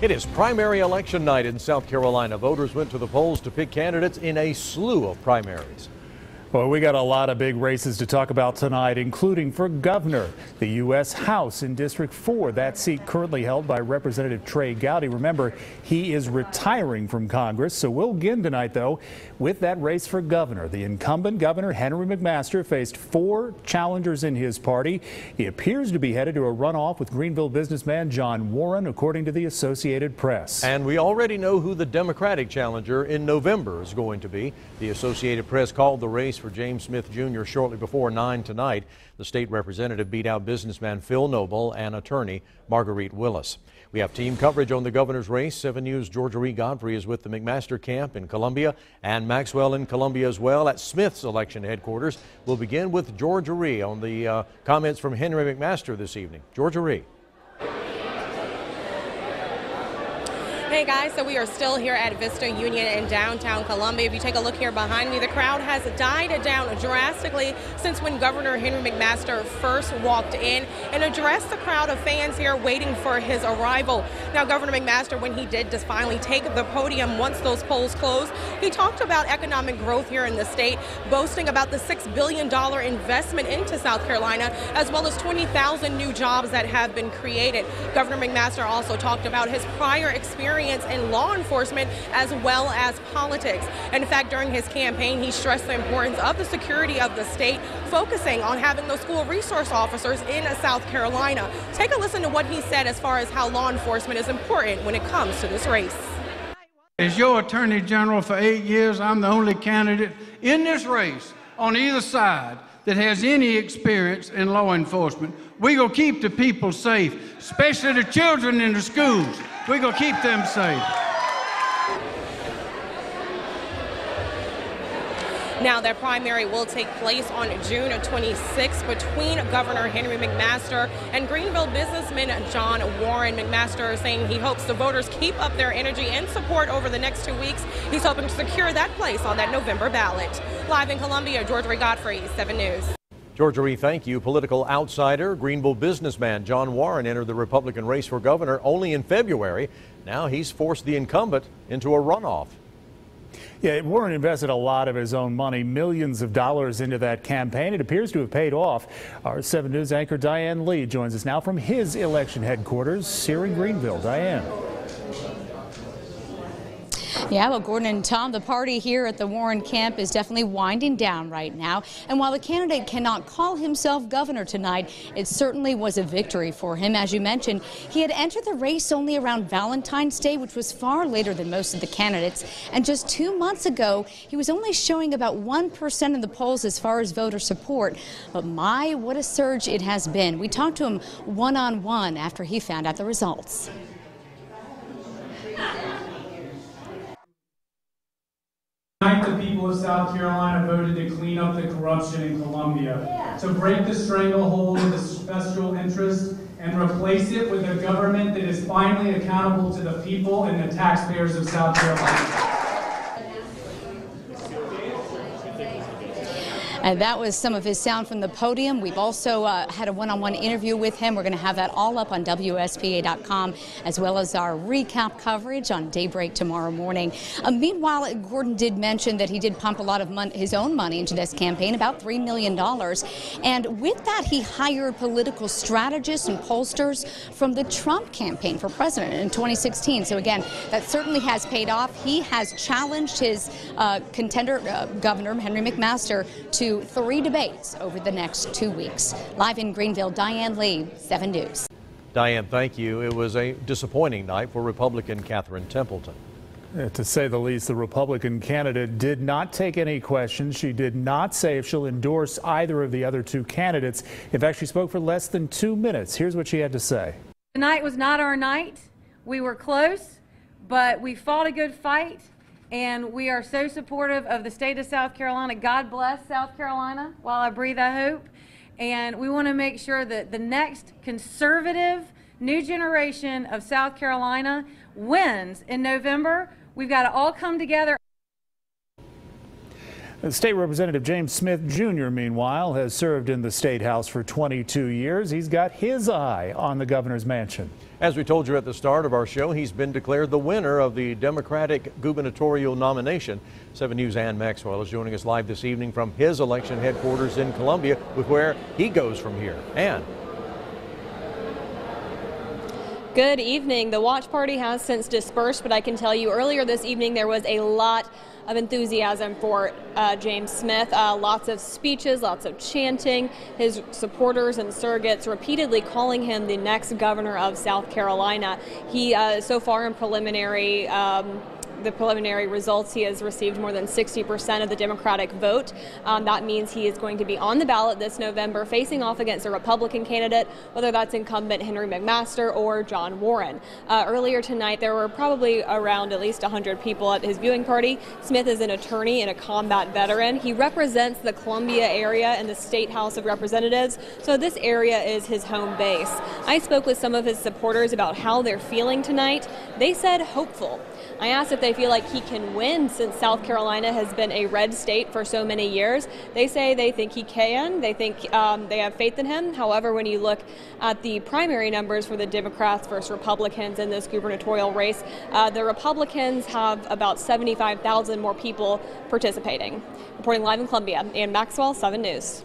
It is primary election night in South Carolina. Voters went to the polls to pick candidates in a slew of primaries. Well, we got a lot of big races to talk about tonight, including for governor, the U.S. House in District 4. That seat currently held by Representative Trey Gowdy. Remember, he is retiring from Congress, so we'll begin tonight, though, with that race for governor. The incumbent governor, Henry McMaster, faced 4 challengers in his party. He appears to be headed to a runoff with Greenville businessman John Warren, according to the Associated Press. And we already know who the Democratic challenger in November is going to be. The Associated Press called the race for James Smith Jr. shortly before 9 tonight. The state representative beat out businessman Phil Noble and attorney Marguerite Willis. We have team coverage on the governor's race. 7 News' Georgia Ree Godfrey is with the McMaster camp in Columbia and Maxwell in Columbia as well at Smith's election headquarters. We'll begin with Georgia Ree on the comments from Henry McMaster this evening. Georgia Ree. Hey guys, so we are still here at Vista Union in downtown Columbia. If you take a look here behind me, the crowd has died down drastically since when Governor Henry McMaster first walked in and addressed the crowd of fans here waiting for his arrival. Now, Governor McMaster, when he did just finally take the podium once those polls closed, he talked about economic growth here in the state, boasting about the $6 billion investment into South Carolina, as well as 20,000 new jobs that have been created. Governor McMaster also talked about his prior experience in law enforcement as well as politics. In fact, during his campaign, he stressed the importance of the security of the state, focusing on having those school resource officers in South Carolina. Take a listen to what he said as far as how law enforcement is important when it comes to this race. As your Attorney General for 8 years, I'm the only candidate in this race on either side that has any experience in law enforcement. We're going to keep the people safe, especially the children in the schools. We're going to keep them safe. Now, that primary will take place on June 26th between Governor Henry McMaster and Greenville businessman John Warren. McMaster saying he hopes the voters keep up their energy and support over the next 2 weeks. He's hoping to secure that place on that November ballot. Live in Columbia, Georgia Ree Godfrey, 7 News. Georgia Ree, thank you. Political outsider, Greenville businessman John Warren entered the Republican race for governor only in February. Now he's forced the incumbent into a runoff. Yeah, Warren invested a lot of his own money, millions of dollars into that campaign. It appears to have paid off. Our 7 News anchor Diane Lee joins us now from his election headquarters here in Greenville. Diane. Yeah, well, Gordon and Tom, the party here at the Warren camp is definitely winding down right now. And while the candidate cannot call himself governor tonight, it certainly was a victory for him. As you mentioned, he had entered the race only around Valentine's Day, which was far later than most of the candidates. And just 2 months ago, he was only showing about 1% in the polls as far as voter support. But my, what a surge it has been. We talked to him one-on-one after he found out the results. The people of South Carolina voted to clean up the corruption in Columbia, to break the stranglehold of the special interest and replace it with a government that is finally accountable to the people and the taxpayers of South Carolina. And that was some of his sound from the podium. We've also had a one-on-one interview with him. We're going to have that all up on WSPA.com, as well as our recap coverage on Daybreak tomorrow morning. Meanwhile, Gordon did mention that he did pump a lot of his own money into this campaign, about $3 million. And with that, he hired political strategists and pollsters from the Trump campaign for president in 2016. So again, that certainly has paid off. He has challenged his contender, Governor Henry McMaster, to 3 debates over the next 2 weeks. Live in Greenville, Diane Lee, 7 News. Diane, thank you. It was a disappointing night for Republican Catherine Templeton. To say the least, the Republican candidate did not take any questions. She did not say if she'll endorse either of the other 2 candidates. In fact, she spoke for less than 2 minutes. Here's what she had to say. Tonight was not our night. We were close, but we fought a good fight. And we are so supportive of the state of South Carolina. God bless South Carolina. While I breathe, I hope. And we want to make sure that the next conservative new generation of South Carolina wins in November. We've got to all come together. State Representative James Smith Jr., meanwhile, has served in the State House for 22 years. He's got his eye on the governor's mansion. As we told you at the start of our show, he's been declared the winner of the Democratic gubernatorial nomination. 7 News' Ann Maxwell is joining us live this evening from his election headquarters in Columbia with where he goes from here. Ann. Good evening. The watch party has since dispersed, but I can tell you earlier this evening there was a lot of enthusiasm for James Smith. Lots of speeches, lots of chanting, his supporters and surrogates repeatedly calling him the next governor of South Carolina. He, so far in the preliminary results, he has received more than 60% of the Democratic vote. That means he is going to be on the ballot this November, facing off against a Republican candidate, whether that's incumbent Henry McMaster or John Warren. Earlier tonight, there were probably around at least 100 people at his viewing party. Smith is an attorney and a combat veteran. He represents the Columbia area in the State House of Representatives, so this area is his home base. I spoke with some of his supporters about how they're feeling tonight. They said hopeful. I asked if they feel like he can win since South Carolina has been a red state for so many years. They say they think he can. They think they have faith in him. However, when you look at the primary numbers for the Democrats versus Republicans in this gubernatorial race, the Republicans have about 75,000 more people participating. Reporting live in Columbia, Ann Maxwell, 7 News.